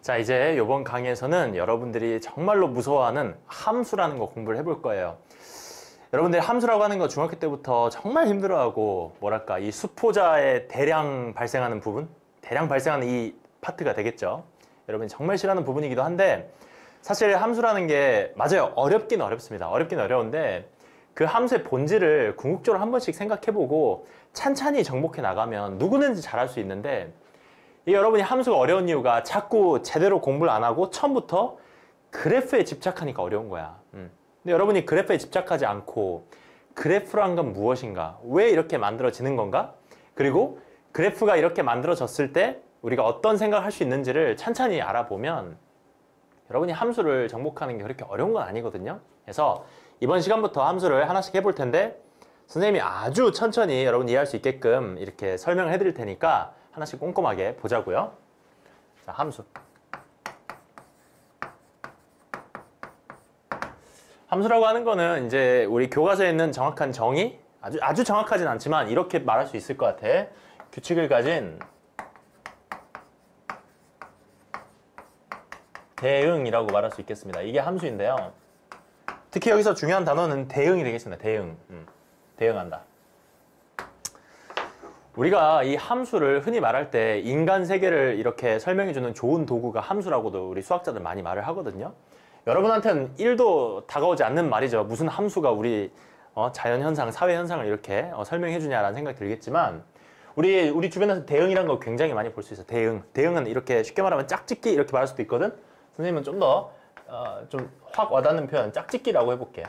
자, 이제 이번 강의에서는 여러분들이 정말로 무서워하는 함수라는 거 공부를 해볼 거예요. 여러분들이 함수라고 하는 거 중학교 때부터 정말 힘들어하고 뭐랄까 이 수포자의 대량 발생하는 부분, 대량 발생하는 이 파트가 되겠죠. 여러분이 정말 싫어하는 부분이기도 한데 사실 함수라는 게 맞아요. 어렵긴 어렵습니다. 어렵긴 어려운데 그 함수의 본질을 궁극적으로 한 번씩 생각해보고 찬찬히 정복해 나가면 누구든지 잘할 수 있는데 이 여러분이 함수가 어려운 이유가 자꾸 제대로 공부를 안 하고 처음부터 그래프에 집착하니까 어려운 거야. 근데 여러분이 그래프에 집착하지 않고 그래프란 건 무엇인가? 왜 이렇게 만들어지는 건가? 그리고 그래프가 이렇게 만들어졌을 때 우리가 어떤 생각을 할 수 있는지를 찬찬히 알아보면 여러분이 함수를 정복하는 게 그렇게 어려운 건 아니거든요. 그래서 이번 시간부터 함수를 하나씩 해볼 텐데 선생님이 아주 천천히 여러분 이해할 수 있게끔 이렇게 설명을 해드릴 테니까 하나씩 꼼꼼하게 보자고요. 자, 함수. 함수라고 하는 거는 이제 우리 교과서에 있는 정확한 정의, 아주 정확하진 않지만 이렇게 말할 수 있을 것 같아. 규칙을 가진 대응이라고 말할 수 있겠습니다. 이게 함수인데요. 특히 여기서 중요한 단어는 대응이 되겠습니다. 대응. 대응한다. 우리가 이 함수를 흔히 말할 때 인간 세계를 이렇게 설명해주는 좋은 도구가 함수라고도 우리 수학자들 많이 말을 하거든요. 여러분한테는 1도 다가오지 않는 말이죠. 무슨 함수가 우리 자연현상, 사회현상을 이렇게 설명해주냐라는 생각이 들겠지만 우리 주변에서 대응이라는 거 굉장히 많이 볼 수 있어요. 대응은 이렇게 쉽게 말하면 짝짓기 이렇게 말할 수도 있거든. 선생님은 좀 더 좀 확 와닿는 표현 짝짓기라고 해볼게요.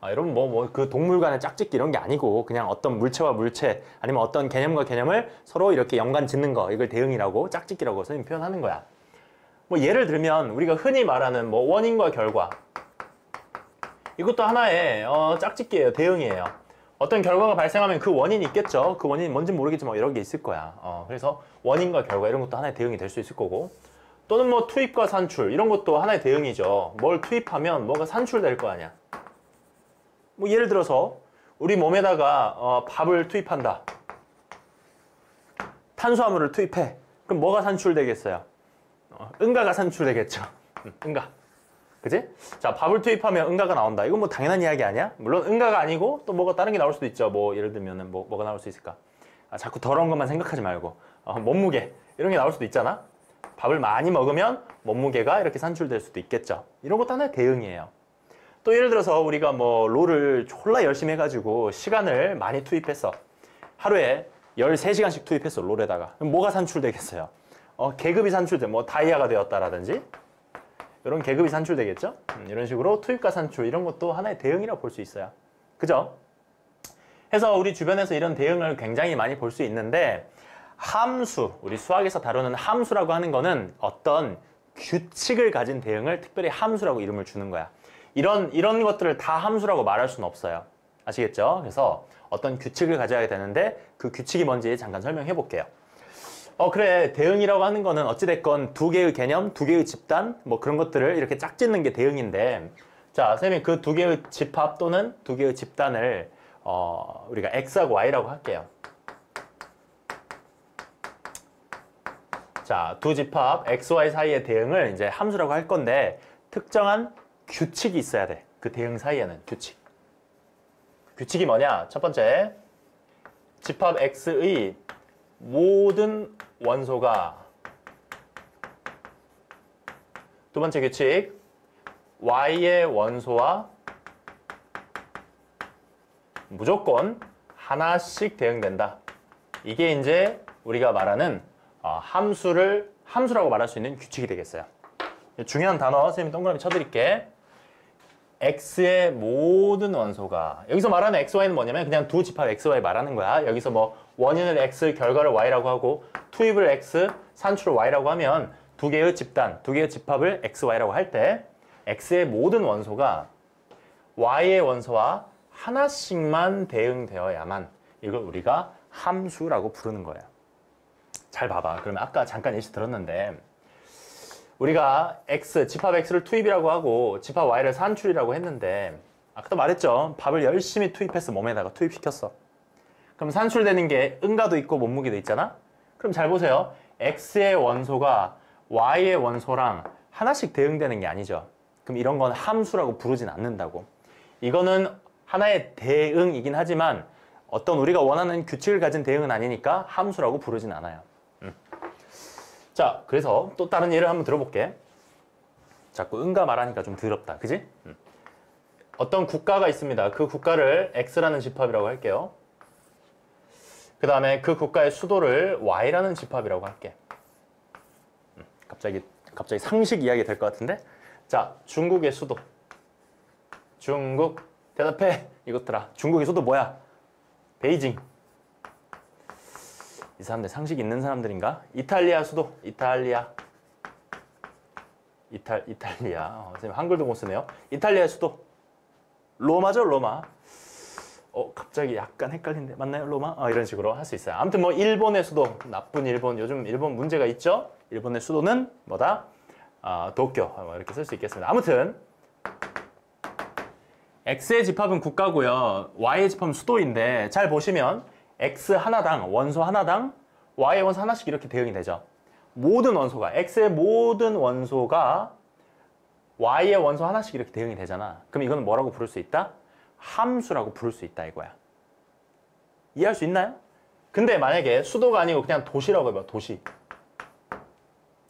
여러분 그 동물 간의 짝짓기 이런 게 아니고 그냥 어떤 물체와 물체 아니면 어떤 개념과 개념을 서로 이렇게 연관 짓는 거 이걸 대응이라고 짝짓기라고 선생님 표현하는 거야. 뭐 예를 들면 우리가 흔히 말하는 뭐 원인과 결과 이것도 하나의 짝짓기예요. 대응이에요. 어떤 결과가 발생하면 그 원인이 있겠죠. 그 원인이 뭔지 모르겠지만 여러 개 있을 거야. 그래서 원인과 결과 이런 것도 하나의 대응이 될 수 있을 거고 또는 뭐 투입과 산출 이런 것도 하나의 대응이죠. 뭘 투입하면 뭐가 산출될 거 아니야. 뭐 예를 들어서 우리 몸에다가 밥을 투입한다. 탄수화물을 투입해. 그럼 뭐가 산출되겠어요? 응가가 산출되겠죠. 응가. 그지? 자, 밥을 투입하면 응가가 나온다. 이건 뭐 당연한 이야기 아니야? 물론 응가가 아니고 또 뭐가 다른 게 나올 수도 있죠. 뭐 예를 들면은 뭐가 나올 수 있을까? 자꾸 더러운 것만 생각하지 말고 몸무게 이런 게 나올 수도 있잖아. 밥을 많이 먹으면 몸무게가 이렇게 산출될 수도 있겠죠. 이런 것도 하나의 대응이에요. 또 예를 들어서 우리가 뭐 롤을 졸라 열심히 해가지고 시간을 많이 투입했어. 하루에 13시간씩 투입했어, 롤에다가. 그럼 뭐가 산출되겠어요? 계급이 산출돼. 뭐 다이아가 되었다라든지 이런 계급이 산출되겠죠? 이런 식으로 투입과 산출 이런 것도 하나의 대응이라고 볼 수 있어요. 그죠? 해서 우리 주변에서 이런 대응을 굉장히 많이 볼 수 있는데 함수, 우리 수학에서 다루는 함수라고 하는 거는 어떤 규칙을 가진 대응을 특별히 함수라고 이름을 주는 거야. 이런 것들을 다 함수라고 말할 수는 없어요. 아시겠죠? 그래서 어떤 규칙을 가져야 되는데 그 규칙이 뭔지 잠깐 설명해 볼게요. 그래, 대응이라고 하는 거는 어찌됐건 두 개의 개념, 두 개의 집단 뭐 그런 것들을 이렇게 짝짓는 게 대응인데 자, 선생님이 그 두 개의 집합 또는 두 개의 집단을 우리가 X하고 Y라고 할게요. 자, 두 집합 X, Y 사이의 대응을 이제 함수라고 할 건데 특정한 규칙이 있어야 돼. 그 대응 사이에는 규칙. 규칙이 뭐냐? 첫 번째, 집합 X의 모든 원소가 두 번째 규칙, Y의 원소와 무조건 하나씩 대응된다. 이게 이제 우리가 말하는 함수라고 말할 수 있는 규칙이 되겠어요. 중요한 단어 선생님이 동그라미 쳐드릴게. X의 모든 원소가 여기서 말하는 XY는 뭐냐면 그냥 두 집합 XY 말하는 거야. 여기서 뭐 원인을 X, 결과를 Y라고 하고 투입을 X, 산출을 Y라고 하면 두 개의 집단, 두 개의 집합을 XY라고 할 때 X의 모든 원소가 Y의 원소와 하나씩만 대응되어야만 이걸 우리가 함수라고 부르는 거예요. 잘 봐봐. 그러면 아까 잠깐 예시 들었는데 우리가 집합 X를 투입이라고 하고 집합 Y를 산출이라고 했는데 아까도 말했죠. 밥을 열심히 투입해서 몸에다가 투입시켰어. 그럼 산출되는 게 응가도 있고 몸무게도 있잖아. 그럼 잘 보세요. x의 원소가 y의 원소랑 하나씩 대응되는 게 아니죠. 그럼 이런 건 함수라고 부르진 않는다고. 이거는 하나의 대응이긴 하지만 어떤 우리가 원하는 규칙을 가진 대응은 아니니까 함수라고 부르진 않아요. 자, 그래서 또 다른 예를 한번 들어볼게. 자꾸 응가 말하니까 좀 더럽다. 그지? 어떤 국가가 있습니다. 그 국가를 X라는 집합이라고 할게요. 그 다음에 그 국가의 수도를 Y라는 집합이라고 할게. 갑자기 상식 이야기 될 것 같은데? 자, 중국의 수도. 중국. 대답해. 이것들아. 중국의 수도 뭐야? 베이징. 이 사람들 상식 있는 사람들인가? 이탈리아 수도. 이탈리아. 선생님 한글도 못 쓰네요. 이탈리아 수도. 로마죠, 로마. 갑자기 약간 헷갈린데 맞나요, 로마? 이런 식으로 할 수 있어요. 아무튼 뭐 일본의 수도, 나쁜 일본, 요즘 일본 문제가 있죠. 일본의 수도는 뭐다? 도쿄. 이렇게 쓸 수 있겠습니다. 아무튼 X의 집합은 국가고요. Y의 집합은 수도인데 잘 보시면 X 하나당, 원소 하나당 Y의 원소 하나씩 이렇게 대응이 되죠. 모든 원소가, X의 모든 원소가 Y의 원소 하나씩 이렇게 대응이 되잖아. 그럼 이거는 뭐라고 부를 수 있다? 함수라고 부를 수 있다 이거야. 이해할 수 있나요? 근데 만약에 수도가 아니고 그냥 도시라고 해봐. 도시.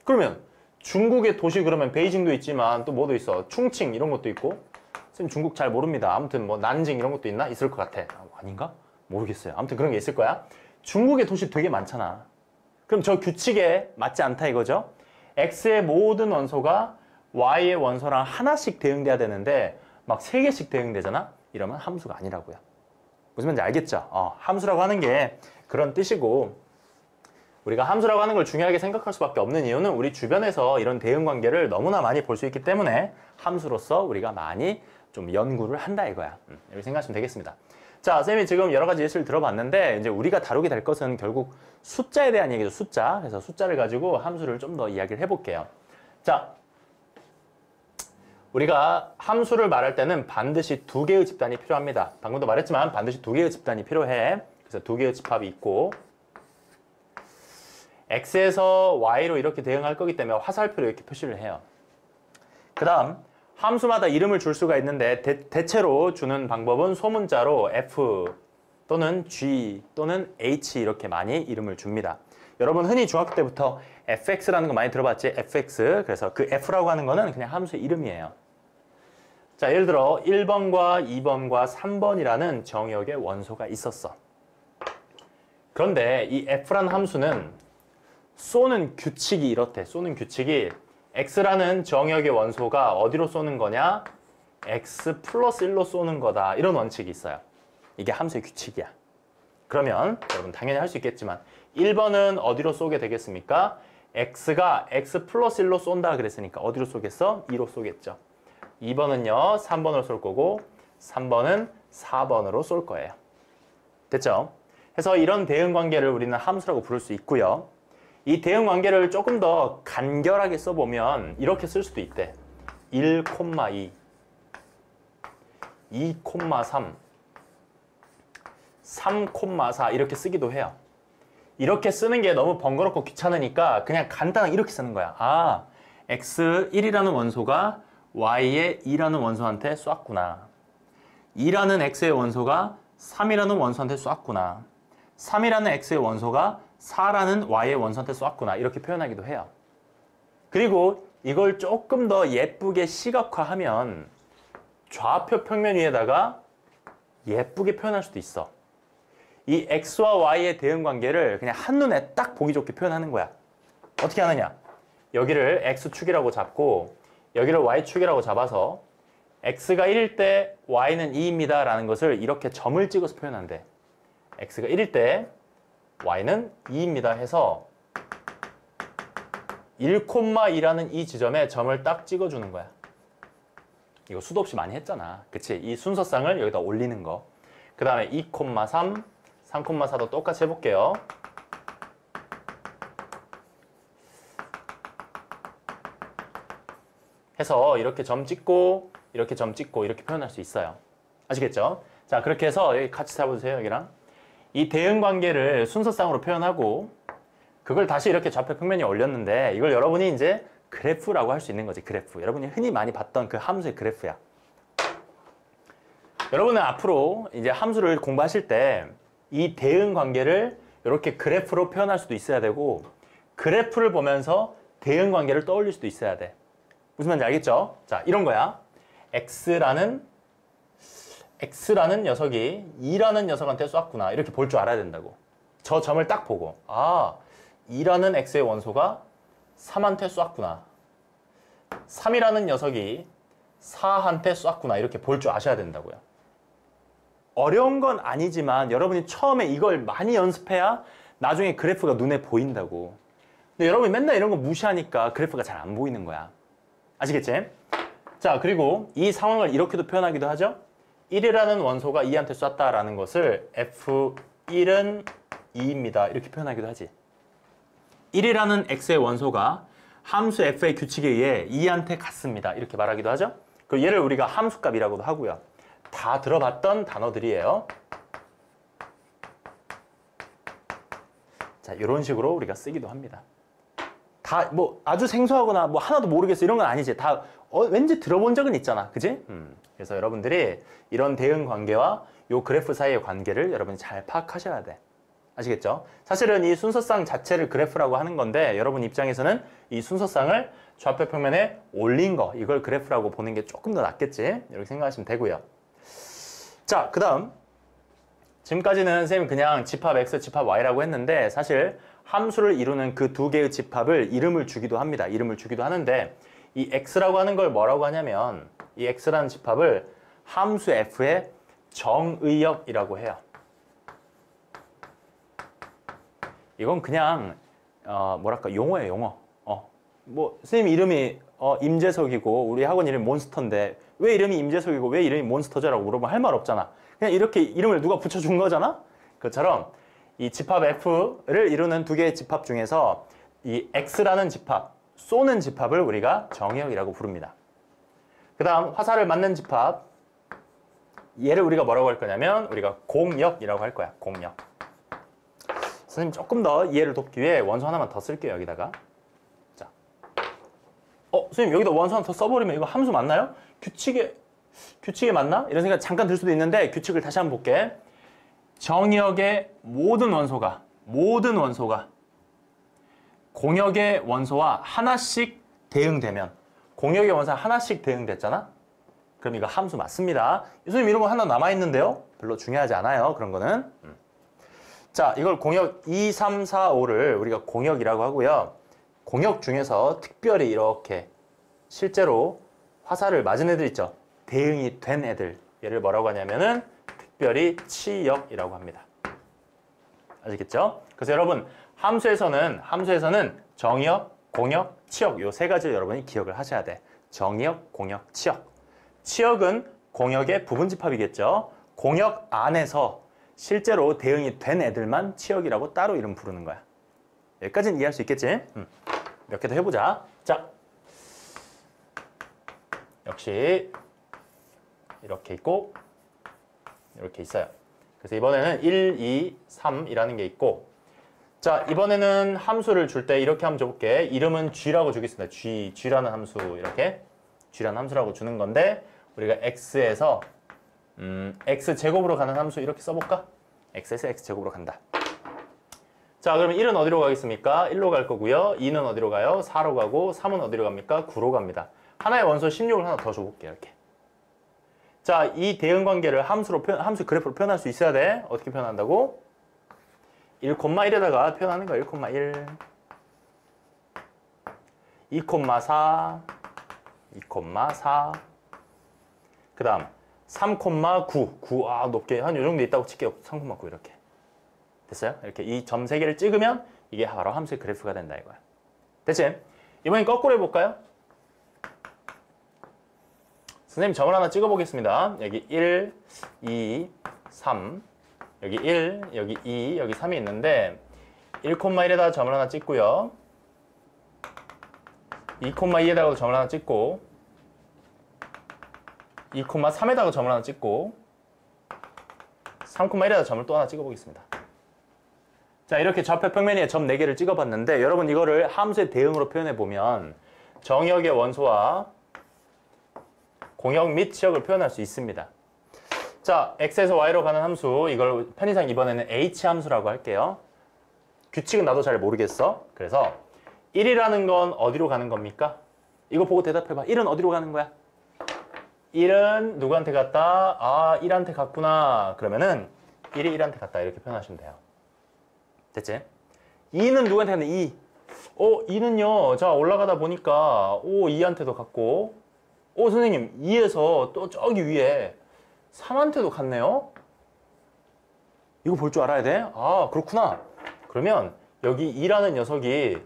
그러면 중국의 도시 그러면 베이징도 있지만 또 뭐도 있어? 충칭 이런 것도 있고. 선생님 중국 잘 모릅니다. 아무튼 뭐 난징 이런 것도 있나? 있을 것 같아. 아닌가? 모르겠어요. 아무튼 그런 게 있을 거야. 중국의 도시 되게 많잖아. 그럼 저 규칙에 맞지 않다 이거죠? X의 모든 원소가 Y의 원소랑 하나씩 대응돼야 되는데 막 3개씩 대응되잖아? 이러면 함수가 아니라고요. 무슨 말인지 알겠죠? 함수라고 하는 게 그런 뜻이고 우리가 함수라고 하는 걸 중요하게 생각할 수밖에 없는 이유는 우리 주변에서 이런 대응 관계를 너무나 많이 볼 수 있기 때문에 함수로서 우리가 많이 좀 연구를 한다 이거야. 이렇게 생각하시면 되겠습니다. 자, 쌤이 지금 여러 가지 예시를 들어봤는데 이제 우리가 다루게 될 것은 결국 숫자에 대한 얘기죠. 숫자. 그래서 숫자를 가지고 함수를 좀 더 이야기를 해볼게요. 자, 우리가 함수를 말할 때는 반드시 2개의 집단이 필요합니다. 방금도 말했지만 반드시 2개의 집단이 필요해. 그래서 2개의 집합이 있고 X에서 Y로 이렇게 대응할 거기 때문에 화살표로 이렇게 표시를 해요. 그 다음 함수마다 이름을 줄 수가 있는데 대체로 주는 방법은 소문자로 F 또는 G 또는 H 이렇게 많이 이름을 줍니다. 여러분 흔히 중학교 때부터 fx라는 거 많이 들어봤지? fx. 그래서 그 f라고 하는 거는 그냥 함수의 이름이에요. 자, 예를 들어 1번과 2번과 3번이라는 정역의 원소가 있었어. 그런데 이 f라는 함수는 쏘는 규칙이 이렇대. 쏘는 규칙이 x라는 정역의 원소가 어디로 쏘는 거냐? x 플러스 1로 쏘는 거다. 이런 원칙이 있어요. 이게 함수의 규칙이야. 그러면 여러분 당연히 할 수 있겠지만 1번은 어디로 쏘게 되겠습니까? x가 x 플러스 1로 쏜다 그랬으니까 어디로 쏘겠어? 2로 쏘겠죠. 2번은요 3번으로 쏠 거고 3번은 4번으로 쏠 거예요. 됐죠? 그래서 이런 대응 관계를 우리는 함수라고 부를 수 있고요. 이 대응 관계를 조금 더 간결하게 써보면 이렇게 쓸 수도 있대. 1,2, 2,3, 3,4 이렇게 쓰기도 해요. 이렇게 쓰는 게 너무 번거롭고 귀찮으니까 그냥 간단하게 이렇게 쓰는 거야. x1이라는 원소가 y의 2라는 원소한테 쐈구나. 2라는 x의 원소가 3이라는 원소한테 쐈구나. 3이라는 x의 원소가 4라는 y의 원소한테 쐈구나. 이렇게 표현하기도 해요. 그리고 이걸 조금 더 예쁘게 시각화하면 좌표 평면 위에다가 예쁘게 표현할 수도 있어. 이 x와 y의 대응 관계를 그냥 한눈에 딱 보기 좋게 표현하는 거야. 어떻게 하느냐? 여기를 x축이라고 잡고 여기를 y축이라고 잡아서 x가 1일 때 y는 2입니다 라는 것을 이렇게 점을 찍어서 표현한대. x가 1일 때 y는 2입니다 해서 1,2라는 이 지점에 점을 딱 찍어주는 거야. 이거 수도 없이 많이 했잖아. 그치? 이 순서쌍을 여기다 올리는 거. 그 다음에 2,3, 3,4도 똑같이 해볼게요. 해서 이렇게 점 찍고 이렇게 점 찍고 이렇게 표현할 수 있어요. 아시겠죠? 자, 그렇게 해서 여기 같이 잡아주세요. 여기랑 이 대응 관계를 순서쌍으로 표현하고 그걸 다시 이렇게 좌표 평면에 올렸는데 이걸 여러분이 이제 그래프라고 할 수 있는 거지. 그래프. 여러분이 흔히 많이 봤던 그 함수의 그래프야. 여러분은 앞으로 이제 함수를 공부하실 때 이 대응 관계를 이렇게 그래프로 표현할 수도 있어야 되고 그래프를 보면서 대응 관계를 떠올릴 수도 있어야 돼. 무슨 말인지 알겠죠? 자, 이런 거야. X라는 녀석이 2라는 녀석한테 쐈구나. 이렇게 볼 줄 알아야 된다고. 저 점을 딱 보고 2라는 X의 원소가 3한테 쐈구나. 3이라는 녀석이 4한테 쐈구나. 이렇게 볼 줄 아셔야 된다고요. 어려운 건 아니지만 여러분이 처음에 이걸 많이 연습해야 나중에 그래프가 눈에 보인다고. 근데 여러분이 맨날 이런 거 무시하니까 그래프가 잘 안 보이는 거야. 아시겠지? 자, 그리고 이 상황을 이렇게도 표현하기도 하죠. 1이라는 원소가 2한테 쐈다라는 것을 F1은 2입니다. 이렇게 표현하기도 하지. 1이라는 X의 원소가 함수 F의 규칙에 의해 2한테 갔습니다. 이렇게 말하기도 하죠. 그 얘를 우리가 함수값이라고도 하고요. 다 들어봤던 단어들이에요. 자, 이런 식으로 우리가 쓰기도 합니다. 다 뭐 아주 생소하거나 뭐 하나도 모르겠어 이런 건 아니지. 다 왠지 들어본 적은 있잖아. 그지? 그래서 여러분들이 이런 대응 관계와 요 그래프 사이의 관계를 여러분이 잘 파악하셔야 돼. 아시겠죠? 사실은 이 순서상 자체를 그래프라고 하는 건데 여러분 입장에서는 이 순서상을 좌표 평면에 올린 거 이걸 그래프라고 보는 게 조금 더 낫겠지? 이렇게 생각하시면 되고요. 자, 그 다음 지금까지는 선생님이 그냥 집합 X, 집합 Y라고 했는데 사실 함수를 이루는 그 두 개의 집합을 이름을 주기도 합니다. 이름을 주기도 하는데 이 X라고 하는 걸 뭐라고 하냐면 이 X라는 집합을 함수 F의 정의역이라고 해요. 이건 그냥 뭐랄까 용어예요, 용어. 뭐 선생님 이름이 임재석이고 우리 학원 이름이 몬스터인데 왜 이름이 임재석이고 왜 이름이 몬스터죠라고 물어보면 할 말 없잖아. 그냥 이렇게 이름을 누가 붙여준 거잖아. 그것처럼 이 집합 F를 이루는 두 개의 집합 중에서 이 X라는 집합, 쏘는 집합을 우리가 정의역이라고 부릅니다. 그 다음 화살을 맞는 집합, 얘를 우리가 뭐라고 할 거냐면 우리가 공역이라고 할 거야. 공역. 선생님 조금 더 이해를 돕기 위해 원소 하나만 더 쓸게요. 여기다가. 자, 선생님 여기다 원소 하나 더 써버리면 이거 함수 맞나요? 규칙에 맞나? 이런 생각 잠깐 들 수도 있는데 규칙을 다시 한번 볼게. 정의역의 모든 원소가 공역의 원소와 하나씩 대응되면 공역의 원소가 하나씩 대응됐잖아? 그럼 이거 함수 맞습니다. 선생님 이런 거 하나 남아있는데요? 별로 중요하지 않아요. 그런 거는. 자, 이걸 공역 2, 3, 4, 5를 우리가 공역이라고 하고요. 공역 중에서 특별히 이렇게 실제로 화살을 맞은 애들 있죠? 대응이 된 애들. 얘를 뭐라고 하냐면은 특별히 치역이라고 합니다. 아시겠죠? 그래서 여러분 함수에서는 정의역, 공역, 치역 요 세 가지를 여러분이 기억을 하셔야 돼. 정의역, 공역, 치역. 치역은 공역의 부분 집합이겠죠. 공역 안에서 실제로 대응이 된 애들만 치역이라고 따로 이름 부르는 거야. 여기까지는 이해할 수 있겠지? 몇 개 더 해보자. 자, 역시 이렇게 있고 이렇게 있어요. 그래서 이번에는 1, 2, 3이라는 게 있고 자, 이번에는 함수를 줄 때 이렇게 한번 줘볼게. 이름은 G라고 주겠습니다. G라는 함수 이렇게 G라는 함수라고 주는 건데 우리가 X에서 X제곱으로 가는 함수 이렇게 써볼까? X에서 X제곱으로 간다. 자, 그러면 1은 어디로 가겠습니까? 1로 갈 거고요. 2는 어디로 가요? 4로 가고 3은 어디로 갑니까? 9로 갑니다. 하나의 원소 16을 하나 더 줘볼게요. 이렇게. 자, 이 대응 관계를 함수 그래프로 표현할 수 있어야 돼. 어떻게 표현한다고? 1,1에다가 표현하는 거야. 1,1 2,4 2,4 그 다음 3,9 9 높게 한 요 정도 있다고 칠게요. 3,9 이렇게 됐어요? 이렇게 이 점 3개를 찍으면 이게 바로 함수의 그래프가 된다 이거야. 됐지? 이번엔 거꾸로 해볼까요? 선생님 점을 하나 찍어 보겠습니다. 여기 1, 2, 3 여기 1, 여기 2, 여기 3이 있는데 1,1에다가 점을 하나 찍고요. 2,2에다가도 점을 하나 찍고 2,3에다가 점을 하나 찍고 3,1에다가 점을 또 하나 찍어 보겠습니다. 자, 이렇게 좌표 평면에 점 4개를 찍어봤는데 여러분 이거를 함수의 대응으로 표현해보면 정역의 원소와 공역 및 치역을 표현할 수 있습니다. 자, x에서 y로 가는 함수, 이걸 편의상 이번에는 h 함수라고 할게요. 규칙은 나도 잘 모르겠어. 그래서 1이라는 건 어디로 가는 겁니까? 이거 보고 대답해봐. 1은 어디로 가는 거야? 1은 누구한테 갔다? 아, 1한테 갔구나. 그러면은 1이 1한테 갔다. 이렇게 표현하시면 돼요. 됐지? 2는 누구한테 갔는데 2. 2는요. 자, 올라가다 보니까 2한테도 갔고 선생님 2에서 또 저기 위에 3한테도 갔네요? 이거 볼 줄 알아야 돼? 아, 그렇구나. 그러면 여기 2라는 녀석이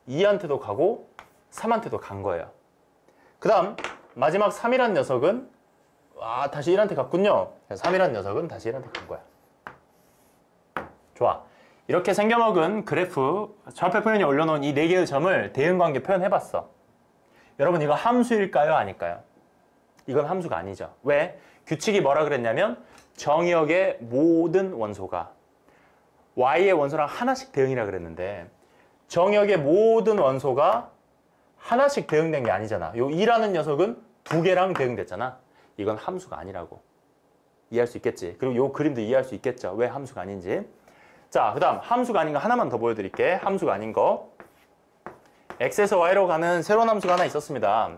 2한테도 가고 3한테도 간 거예요. 그 다음 마지막 3이라는 녀석은 다시 1한테 갔군요. 3이라는 녀석은 다시 1한테 간 거야. 좋아. 이렇게 생겨먹은 그래프, 좌표 표현에 올려놓은 이 4개의 점을 대응관계 표현해봤어. 여러분 이거 함수일까요? 아닐까요? 이건 함수가 아니죠. 왜? 규칙이 뭐라 그랬냐면 정역의 모든 원소가 y의 원소랑 하나씩 대응이라 그랬는데 정역의 모든 원소가 하나씩 대응된 게 아니잖아. 요 2라는 녀석은 2개랑 대응됐잖아. 이건 함수가 아니라고. 이해할 수 있겠지. 그리고 요 그림도 이해할 수 있겠죠. 왜 함수가 아닌지. 자, 그 다음 함수가 아닌 거 하나만 더 보여드릴게. 함수가 아닌 거. x에서 y로 가는 새로운 함수가 하나 있었습니다.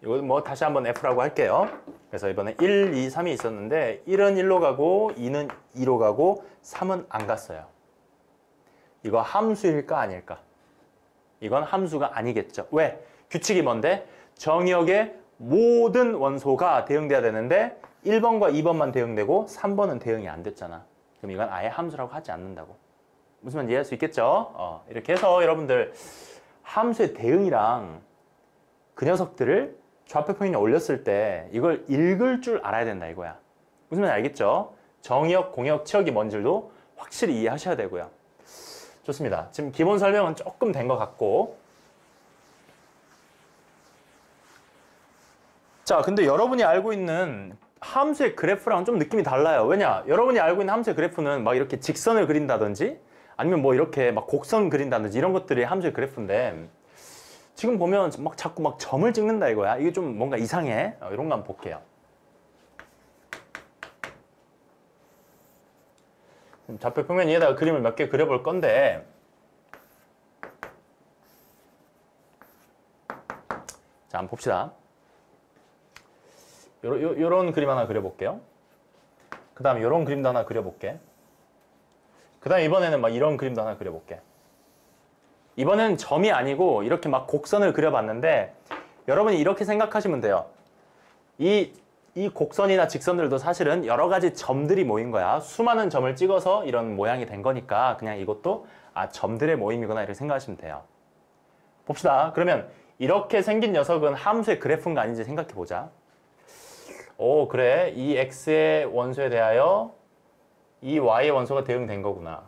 이거 뭐 다시 한번 f라고 할게요. 그래서 이번에 1, 2, 3이 있었는데 1은 1로 가고 2는 2로 가고 3은 안 갔어요. 이거 함수일까 아닐까? 이건 함수가 아니겠죠. 왜? 규칙이 뭔데? 정역의 모든 원소가 대응돼야 되는데 1번과 2번만 대응되고 3번은 대응이 안 됐잖아. 그럼 이건 아예 함수라고 하지 않는다고. 무슨 말인지 이해할 수 있겠죠? 이렇게 해서 여러분들 함수의 대응이랑 그 녀석들을 좌표 평면에 올렸을 때 이걸 읽을 줄 알아야 된다 이거야. 무슨 말인지 알겠죠? 정역, 공역, 치역이 뭔지도 확실히 이해하셔야 되고요. 좋습니다. 지금 기본 설명은 조금 된 것 같고. 자, 근데 여러분이 알고 있는 함수의 그래프랑은 좀 느낌이 달라요. 왜냐? 여러분이 알고 있는 함수의 그래프는 막 이렇게 직선을 그린다든지 아니면 뭐 이렇게 막 곡선 그린다든지 이런 것들이 함수의 그래프인데 지금 보면 막 자꾸 막 점을 찍는다 이거야. 이게 좀 뭔가 이상해. 이런 거 한번 볼게요. 좌표 평면 위에다가 그림을 몇 개 그려볼 건데 자, 한번 봅시다. 요런 그림 하나 그려볼게요. 그 다음에 요런 그림도 하나 그려볼게. 그 다음에 이번에는 막 이런 그림도 하나 그려볼게. 이번엔 점이 아니고 이렇게 막 곡선을 그려봤는데 여러분이 이렇게 생각하시면 돼요. 이 곡선이나 직선들도 사실은 여러 가지 점들이 모인 거야. 수많은 점을 찍어서 이런 모양이 된 거니까 그냥 이것도 점들의 모임이구나 이렇게 생각하시면 돼요. 봅시다. 그러면 이렇게 생긴 녀석은 함수의 그래프인가 아닌지 생각해 보자. 그래. 이 x의 원소에 대하여 이 y의 원소가 대응된 거구나.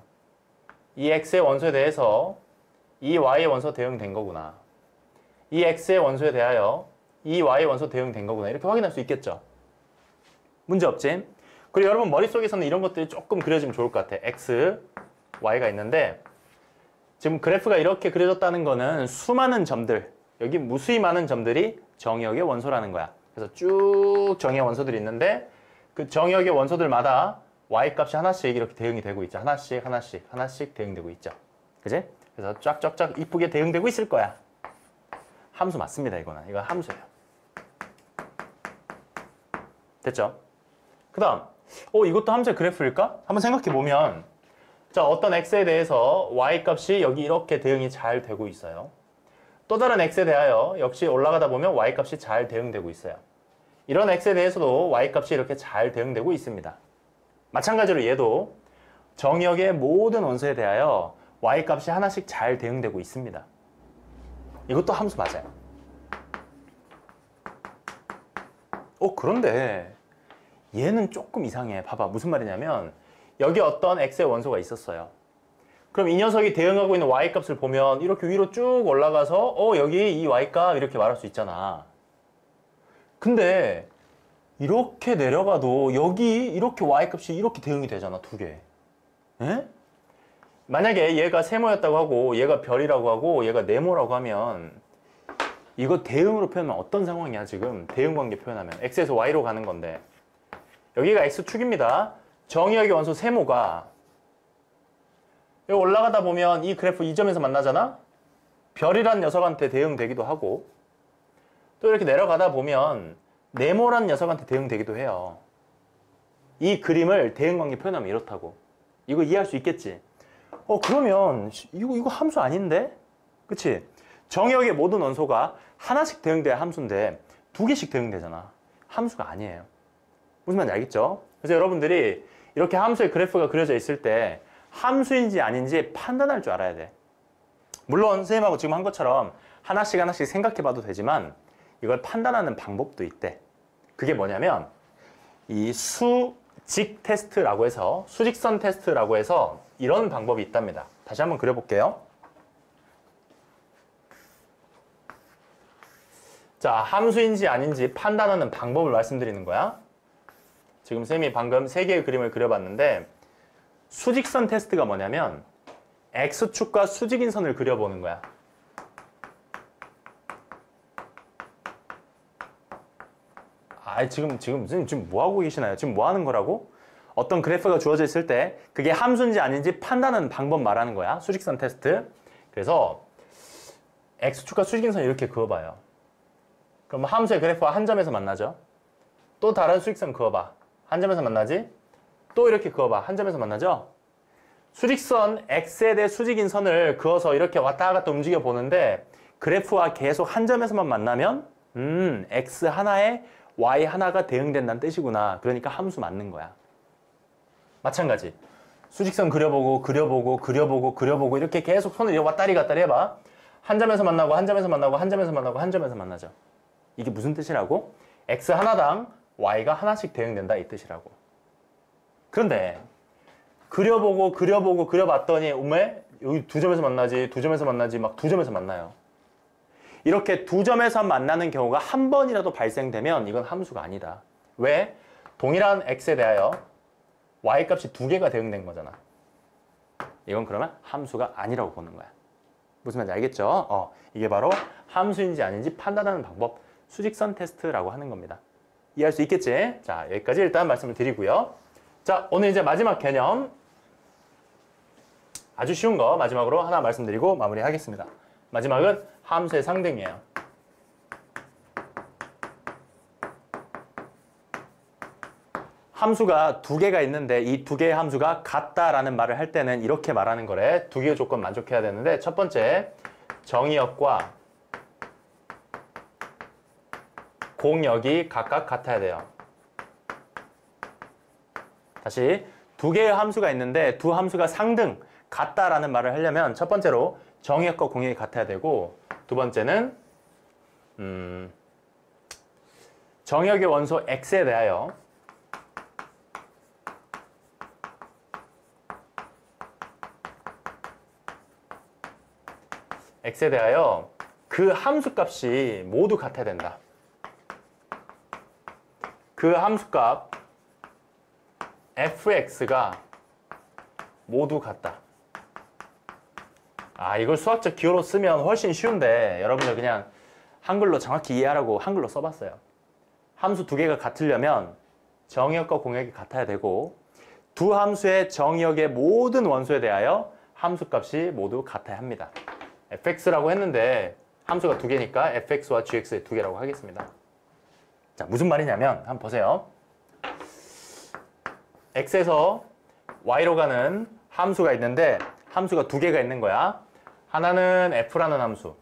이 x의 원소에 대해서 이 y의 원소 대응된 거구나. 이 x의 원소에 대하여 이 y의 원소 대응된 거구나. 이렇게 확인할 수 있겠죠. 문제 없지? 그리고 여러분 머릿속에서는 이런 것들이 조금 그려지면 좋을 것 같아. x, y가 있는데 지금 그래프가 이렇게 그려졌다는 거는 수많은 점들, 여기 무수히 많은 점들이 정역의 원소라는 거야. 그래서 쭉 정의 원소들이 있는데 그 정역의 원소들마다 y값이 하나씩 이렇게 대응이 되고 있죠. 하나씩 대응되고 있죠. 그지? 그래서 쫙쫙쫙 이쁘게 대응되고 있을 거야. 함수 맞습니다. 이거는. 이건 함수예요. 됐죠? 그 다음 이것도 함수의 그래프일까? 한번 생각해 보면 자, 어떤 x에 대해서 y값이 여기 이렇게 대응이 잘 되고 있어요. 또 다른 x에 대하여 역시 올라가다 보면 y값이 잘 대응되고 있어요. 이런 x에 대해서도 y값이 이렇게 잘 대응되고 있습니다. 마찬가지로 얘도 정역의 모든 원소에 대하여 y값이 하나씩 잘 대응되고 있습니다. 이것도 함수 맞아요. 그런데 얘는 조금 이상해. 봐봐. 무슨 말이냐면 여기 어떤 x의 원소가 있었어요. 그럼 이 녀석이 대응하고 있는 y값을 보면 이렇게 위로 쭉 올라가서 여기 이 y값 이렇게 말할 수 있잖아. 근데 이렇게 내려가도 여기 이렇게 y값이 이렇게 대응이 되잖아. 두 개. 에? 만약에 얘가 세모였다고 하고 얘가 별이라고 하고 얘가 네모라고 하면 이거 대응으로 표현하면 어떤 상황이야 지금? 대응관계 표현하면 x에서 y로 가는 건데 여기가 x축입니다. 정의역의 원소 세모가 여기 올라가다 보면 이 그래프 이 점에서 만나잖아? 별이란 녀석한테 대응되기도 하고 또 이렇게 내려가다 보면 네모란 녀석한테 대응되기도 해요. 이 그림을 대응관계 표현하면 이렇다고. 이거 이해할 수 있겠지? 그러면 이거 함수 아닌데? 그치? 정의역의 모든 원소가 하나씩 대응돼야 함수인데 두 개씩 대응되잖아. 함수가 아니에요. 무슨 말인지 알겠죠? 그래서 여러분들이 이렇게 함수의 그래프가 그려져 있을 때 함수인지 아닌지 판단할 줄 알아야 돼. 물론 선생님하고 지금 한 것처럼 하나씩 하나씩 생각해 봐도 되지만 이걸 판단하는 방법도 있대. 그게 뭐냐면 이 수직 테스트라고 해서 수직선 테스트라고 해서 이런 방법이 있답니다. 다시 한번 그려볼게요. 자, 함수인지 아닌지 판단하는 방법을 말씀드리는 거야. 지금 쌤이 방금 3개의 그림을 그려봤는데 수직선 테스트가 뭐냐면 X축과 수직인 선을 그려보는 거야. 지금 뭐 하고 계시나요? 지금 뭐 하는 거라고? 어떤 그래프가 주어져 있을 때 그게 함수인지 아닌지 판단하는 방법 말하는 거야. 수직선 테스트. 그래서 X축과 수직인 선 이렇게 그어봐요. 그럼 함수의 그래프가 한 점에서 만나죠. 또 다른 수직선 그어봐. 한 점에서 만나지? 또 이렇게 그어봐. 한 점에서 만나죠? 수직선 X에 대해 수직인 선을 그어서 이렇게 왔다 갔다 움직여 보는데 그래프와 계속 한 점에서만 만나면 X 하나에 Y 하나가 대응된다는 뜻이구나. 그러니까 함수 맞는 거야. 마찬가지. 수직선 그려보고 이렇게 계속 손을 왔다리 갔다리 해봐. 한 점에서 만나고 한 점에서 만나고 한 점에서 만나고 한 점에서 만나죠. 이게 무슨 뜻이라고? X 하나당 Y가 하나씩 대응된다 이 뜻이라고. 그런데 그려보고 그려봤더니 여기 두 점에서 만나지 막 두 점에서 만나요. 이렇게 두 점에서 만나는 경우가 한 번이라도 발생되면 이건 함수가 아니다. 왜? 동일한 X에 대하여 Y 값이 두 개가 대응된 거잖아. 이건 그러면 함수가 아니라고 보는 거야. 무슨 말인지 알겠죠? 이게 바로 함수인지 아닌지 판단하는 방법, 수직선 테스트라고 하는 겁니다. 이해할 수 있겠지? 자, 여기까지 일단 말씀을 드리고요. 자, 오늘 이제 마지막 개념 아주 쉬운 거 마지막으로 하나 말씀드리고 마무리하겠습니다. 마지막은 함수의 상등이에요. 함수가 두 개가 있는데 이 두 개의 함수가 같다라는 말을 할 때는 이렇게 말하는 거래. 두 개의 조건 만족해야 되는데 첫 번째, 정의역과 공역이 각각 같아야 돼요. 다시 두 개의 함수가 있는데 두 함수가 상등, 같다라는 말을 하려면 첫 번째로 정의역과 공역이 같아야 되고 두 번째는 정의역의 원소 x에 대하여 그 함수값이 모두 같아야 된다. 그 함수값 fx가 모두 같다. 이걸 수학적 기호로 쓰면 훨씬 쉬운데 여러분들 그냥 한글로 정확히 이해하라고 한글로 써봤어요. 함수 두 개가 같으려면 정의역과 공역이 같아야 되고 두 함수의 정의역의 모든 원소에 대하여 함수값이 모두 같아야 합니다. fx라고 했는데 함수가 두 개니까 fx와 gx의 두 개라고 하겠습니다. 자, 무슨 말이냐면 한번 보세요. x에서 y로 가는 함수가 있는데 함수가 두 개가 있는 거야. 하나는 f라는 함수,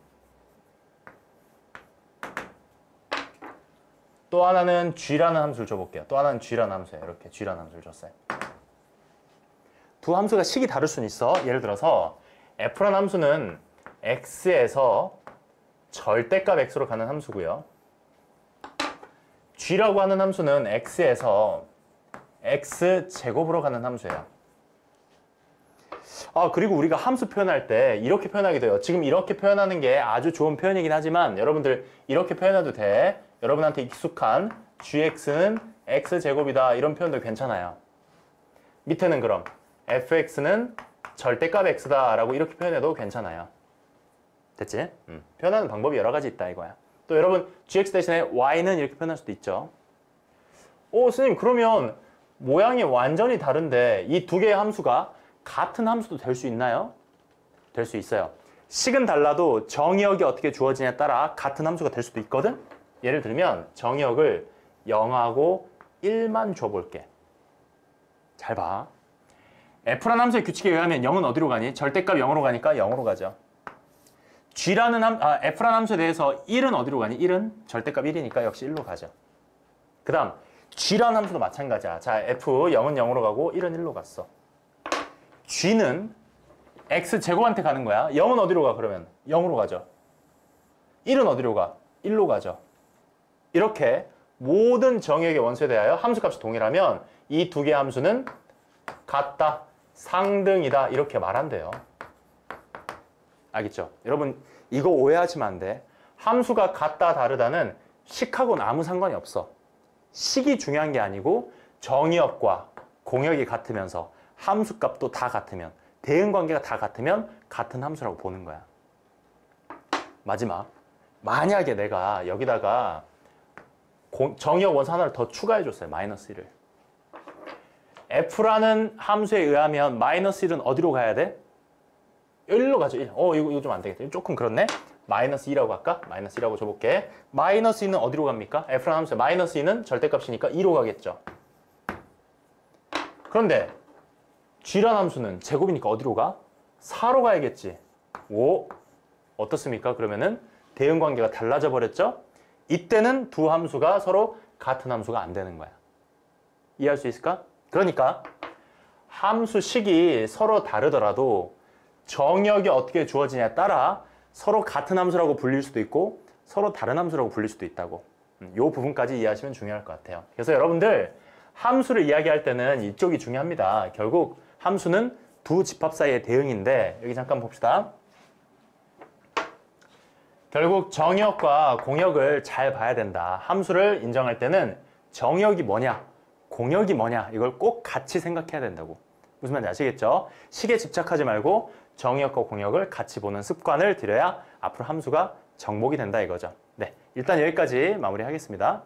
또 하나는 g라는 함수를 줘볼게요. 또 하나는 g라는 함수예요. 이렇게 g라는 함수를 줬어요. 두 함수가 식이 다를 수는 있어. 예를 들어서 f라는 함수는 x에서 절대값 x로 가는 함수고요. g라고 하는 함수는 x에서 x제곱으로 가는 함수예요. 그리고 우리가 함수 표현할 때 이렇게 표현하게 돼요. 지금 이렇게 표현하는 게 아주 좋은 표현이긴 하지만 여러분들 이렇게 표현해도 돼. 여러분한테 익숙한 gx는 x제곱이다 이런 표현도 괜찮아요. 밑에는 그럼 fx는 절대값 x다라고 이렇게 표현해도 괜찮아요. 됐지? 표현하는 방법이 여러 가지 있다 이거야. 또 여러분 gx 대신에 y는 이렇게 표현할 수도 있죠. 선생님 그러면 모양이 완전히 다른데 이 두 개의 함수가 같은 함수도 될 수 있나요? 될 수 있어요. 식은 달라도 정의역이 어떻게 주어지냐에 따라 같은 함수가 될 수도 있거든? 예를 들면 정의역을 0하고 1만 줘볼게. 잘 봐. f라는 함수의 규칙에 의하면 0은 어디로 가니? 절대값 0으로 가니까 0으로 가죠. f라는 함수에 대해서 1은 어디로 가니? 1은 절대값 1이니까 역시 1로 가죠. 그 다음 g라는 함수도 마찬가지야. 자, f 0은 0으로 가고 1은 1로 갔어. g는 x제곱한테 가는 거야. 0은 어디로 가 그러면? 0으로 가죠. 1은 어디로 가? 1로 가죠. 이렇게 모든 정의역의 원소에 대하여 함수값이 동일하면 이 두 개의 함수는 같다, 상등이다 이렇게 말한대요. 알겠죠? 여러분 이거 오해하시면 안 돼. 함수가 같다, 다르다는 식하고는 아무 상관이 없어. 식이 중요한 게 아니고 정의역과 공역이 같으면서 함수값도 다 같으면 대응관계가 다 같으면 같은 함수라고 보는 거야. 마지막, 만약에 내가 여기다가 정의역 원소 하나를 더 추가해 줬어요. 마이너스 1을. f라는 함수에 의하면 마이너스 1은 어디로 가야 돼? 1로 가죠. 1. 이거 좀 안 되겠다. 조금 그렇네. 마이너스 2라고 할까? 마이너스 2라고 줘볼게. 마이너스 2는 어디로 갑니까? f라는 함수에 마이너스 2는 절대값이니까 2로 가겠죠. 그런데 g라는 함수는 제곱이니까 어디로 가? 4로 가야겠지. 오, 어떻습니까? 그러면은 대응관계가 달라져 버렸죠? 이때는 두 함수가 서로 같은 함수가 안 되는 거야. 이해할 수 있을까? 그러니까 함수식이 서로 다르더라도 정의역이 어떻게 주어지냐에 따라 서로 같은 함수라고 불릴 수도 있고 서로 다른 함수라고 불릴 수도 있다고. 이 부분까지 이해하시면 중요할 것 같아요. 그래서 여러분들 함수를 이야기할 때는 이쪽이 중요합니다. 결국 함수는 두 집합 사이의 대응인데 여기 잠깐 봅시다. 결국 정의역과 공역을 잘 봐야 된다. 함수를 인정할 때는 정의역이 뭐냐, 공역이 뭐냐 이걸 꼭 같이 생각해야 된다고. 무슨 말인지 아시겠죠? 식에 집착하지 말고 정의역과 공역을 같이 보는 습관을 들여야 앞으로 함수가 정복이 된다 이거죠. 네, 일단 여기까지 마무리하겠습니다.